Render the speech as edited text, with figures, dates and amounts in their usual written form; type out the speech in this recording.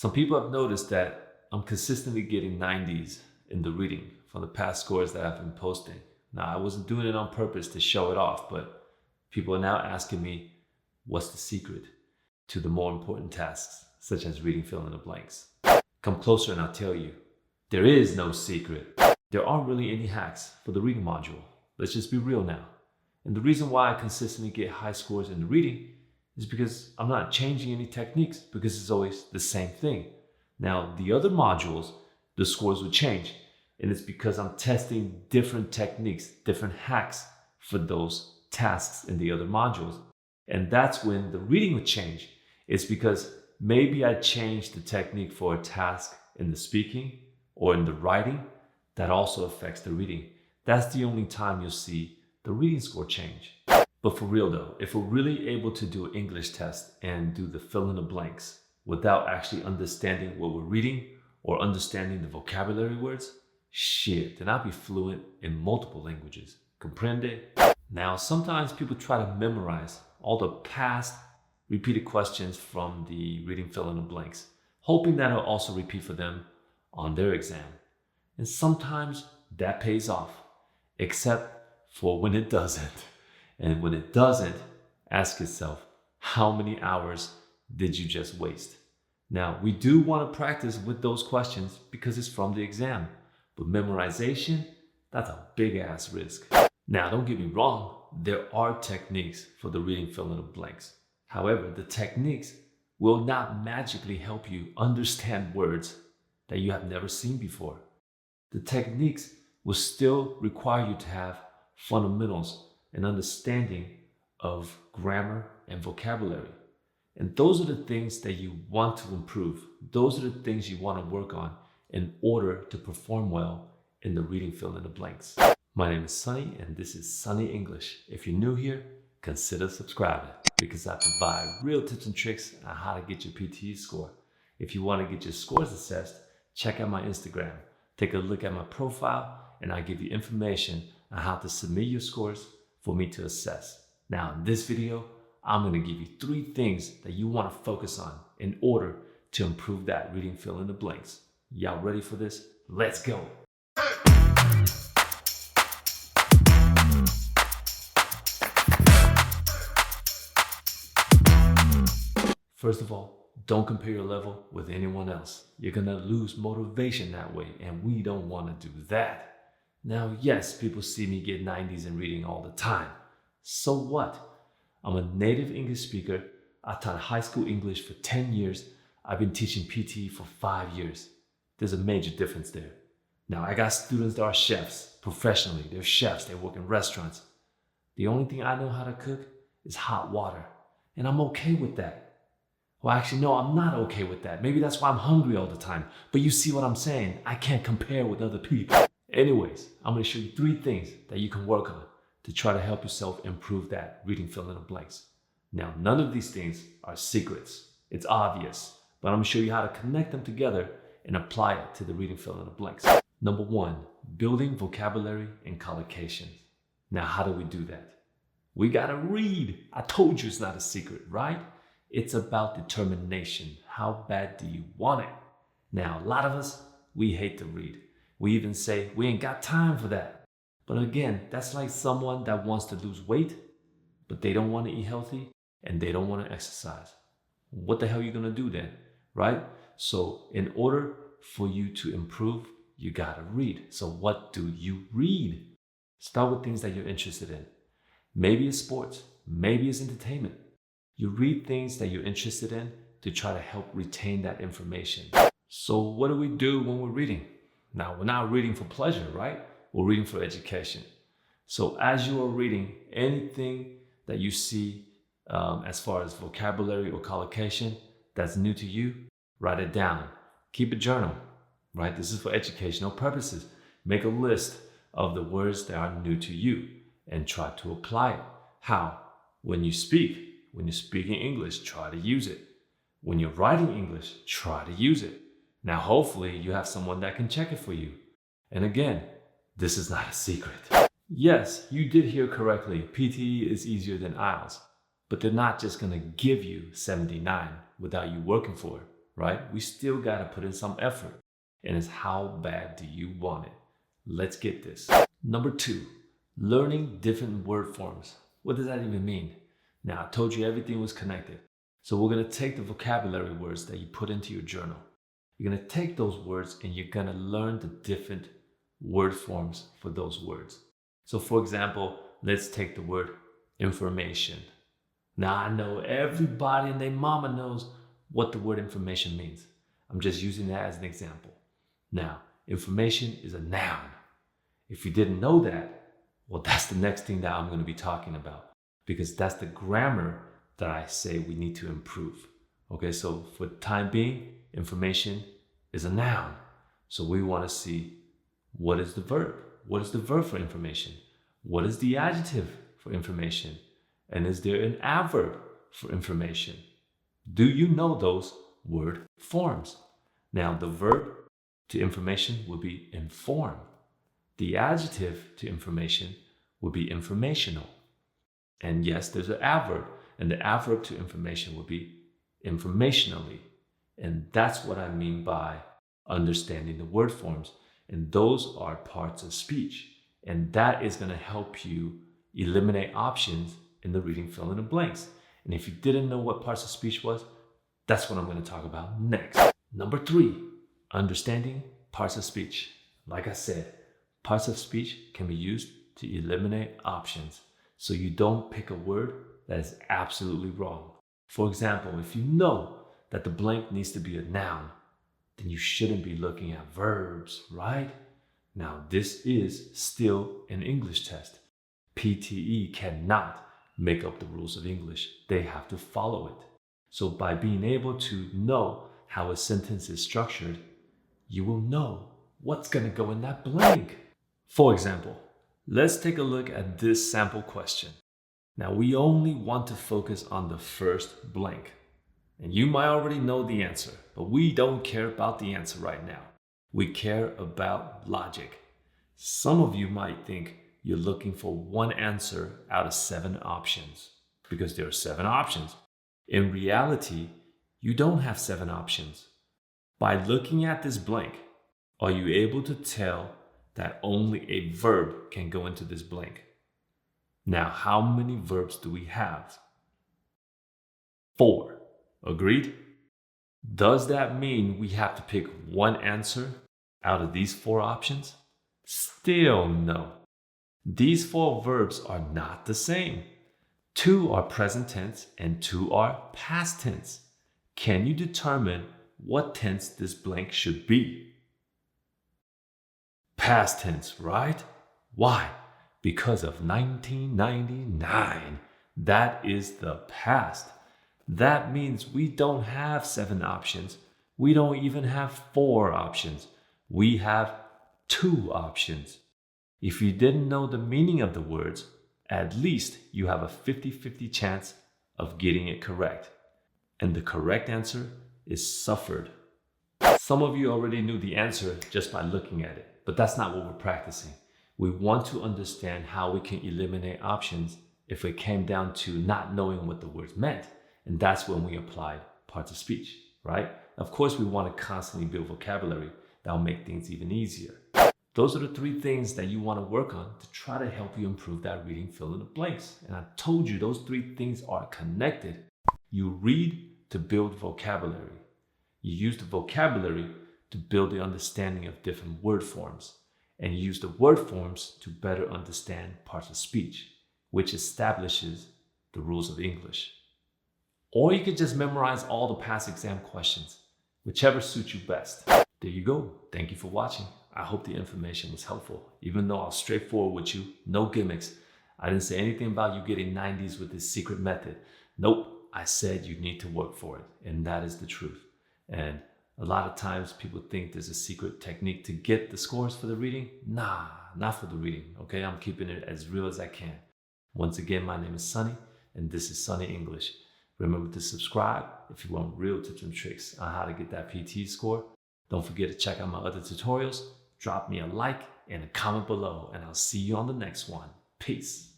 Some people have noticed that I'm consistently getting 90s in the reading from the past scores that I've been posting. Now, I wasn't doing it on purpose to show it off, but people are now asking me, what's the secret to the more important tasks, such as reading fill in the blanks? Come closer and I'll tell you. There is no secret. There aren't really any hacks for the reading module. Let's just be real now. And the reason why I consistently get high scores in the reading is because I'm not changing any techniques, because it's always the same thing. Now, the other modules, the scores will change. And it's because I'm testing different techniques, different hacks for those tasks in the other modules. And that's when the reading would change. It's because maybe I changed the technique for a task in the speaking or in the writing that also affects the reading. That's the only time you'll see the reading score change. But for real though, if we're really able to do an English test and do the fill in the blanks without actually understanding what we're reading or understanding the vocabulary words, shit, then I'll be fluent in multiple languages. Comprende? Now, sometimes people try to memorize all the past repeated questions from the reading fill in the blanks, hoping that it'll also repeat for them on their exam. And sometimes that pays off, except for when it doesn't. And when it doesn't, ask yourself, how many hours did you just waste? Now, we do want to practice with those questions because it's from the exam. But memorization, that's a big ass risk. Now, don't get me wrong, there are techniques for the reading fill in the blanks. However, the techniques will not magically help you understand words that you have never seen before. The techniques will still require you to have fundamentals and understanding of grammar and vocabulary. And those are the things that you want to improve. Those are the things you want to work on in order to perform well in the reading fill in the blanks. My name is Sonny and this is Sonny English. If you're new here, consider subscribing because I provide real tips and tricks on how to get your PTE score. If you want to get your scores assessed, check out my Instagram. Take a look at my profile and I give you information on how to submit your scores for me to assess. Now in this video, I'm going to give you 3 things that you want to focus on in order to improve that reading fill in the blanks. Y'all ready for this? Let's go. First of all, don't compare your level with anyone else. You're gonna lose motivation that way, and we don't wanna do that. Now, yes, people see me get 90s in reading all the time. So what? I'm a native English speaker. I taught high school English for 10 years. I've been teaching PTE for 5 years. There's a major difference there. Now, I got students that are chefs, professionally. They're chefs, they work in restaurants. The only thing I know how to cook is hot water, and I'm okay with that. Well, actually, no, I'm not okay with that. Maybe that's why I'm hungry all the time. But you see what I'm saying? I can't compare with other people. Anyways, I'm going to show you 3 things that you can work on to try to help yourself improve that reading fill in the blanks. Now, none of these things are secrets. It's obvious. But I'm going to show you how to connect them together and apply it to the reading fill in the blanks. Number 1, building vocabulary and collocations. Now, how do we do that? We got to read. I told you it's not a secret, right? It's about determination. How bad do you want it? Now, a lot of us, we hate to read. We even say, we ain't got time for that. But again, that's like someone that wants to lose weight, but they don't want to eat healthy and they don't want to exercise. What the hell are you going to do then, right? So in order for you to improve, you got to read. So what do you read? Start with things that you're interested in. Maybe it's sports, maybe it's entertainment. You read things that you're interested in to try to help retain that information. So what do we do when we're reading? Now, we're not reading for pleasure, right? We're reading for education. So as you are reading, anything that you see as far as vocabulary or collocation that's new to you, write it down. Keep a journal, right? This is for educational purposes. Make a list of the words that are new to you and try to apply it. How? When you speak. When you're speaking English, try to use it. When you're writing English, try to use it. Now, hopefully you have someone that can check it for you. And again, this is not a secret. Yes, you did hear correctly. PTE is easier than IELTS, but they're not just gonna give you 79 without you working for it. right? We still got to put in some effort. And it's how bad do you want it? Let's get this. Number 2, learning different word forms. What does that even mean? Now, I told you everything was connected. So we're going to take the vocabulary words that you put into your journal. You're going to take those words and you're going to learn the different word forms for those words. So for example, let's take the word information. Now I know everybody and their mama knows what the word information means. I'm just using that as an example. Now, information is a noun. If you didn't know that, well, that's the next thing that I'm going to be talking about, because that's the grammar that I say we need to improve. Okay, so for the time being, information is a noun. So we want to see, what is the verb? What is the verb for information? What is the adjective for information? And is there an adverb for information? Do you know those word forms? Now, the verb to information will be inform. The adjective to information will be informational. And yes, there's an adverb, and the adverb to information will be informationally. And that's what I mean by understanding the word forms. And those are parts of speech. And that is going to help you eliminate options in the reading fill in the blanks. And if you didn't know what parts of speech was, that's what I'm going to talk about next. Number 3, understanding parts of speech. Like I said, parts of speech can be used to eliminate options, so you don't pick a word that is absolutely wrong. For example, if you know that the blank needs to be a noun, then you shouldn't be looking at verbs, right? Now, this is still an English test. PTE cannot make up the rules of English. They have to follow it. So by being able to know how a sentence is structured, you will know what's going to go in that blank. For example, let's take a look at this sample question. Now, we only want to focus on the first blank. And you might already know the answer, but we don't care about the answer right now. We care about logic. Some of you might think you're looking for one answer out of 7 options, because there are 7 options. In reality, you don't have 7 options. By looking at this blank, are you able to tell that only a verb can go into this blank? Now, how many verbs do we have? 4. Agreed? Does that mean we have to pick one answer out of these 4 options? Still no. These 4 verbs are not the same. 2 are present tense and 2 are past tense. Can you determine what tense this blank should be? Past tense, right? Why? Because of 1999. That is the past. That means we don't have 7 options. We don't even have 4 options. We have 2 options. If you didn't know the meaning of the words, at least you have a 50-50 chance of getting it correct. And the correct answer is suffered. Some of you already knew the answer just by looking at it, but that's not what we're practicing. We want to understand how we can eliminate options if it came down to not knowing what the words meant. And that's when we applied parts of speech, right? Of course, we want to constantly build vocabulary that will make things even easier. Those are the 3 things that you want to work on to try to help you improve that reading fill in the blanks. And I told you those 3 things are connected. You read to build vocabulary. You use the vocabulary to build the understanding of different word forms. And you use the word forms to better understand parts of speech, which establishes the rules of English. Or you could just memorize all the past exam questions, whichever suits you best. There you go. Thank you for watching. I hope the information was helpful. Even though I was straightforward with you, no gimmicks. I didn't say anything about you getting 90s with this secret method. Nope, I said you need to work for it, and that is the truth. And a lot of times people think there's a secret technique to get the scores for the reading. Nah, not for the reading, okay? I'm keeping it as real as I can. Once again, my name is Sonny, and this is Sonny English. Remember to subscribe if you want real tips and tricks on how to get that PTE score. Don't forget to check out my other tutorials. Drop me a like and a comment below, and I'll see you on the next one. Peace.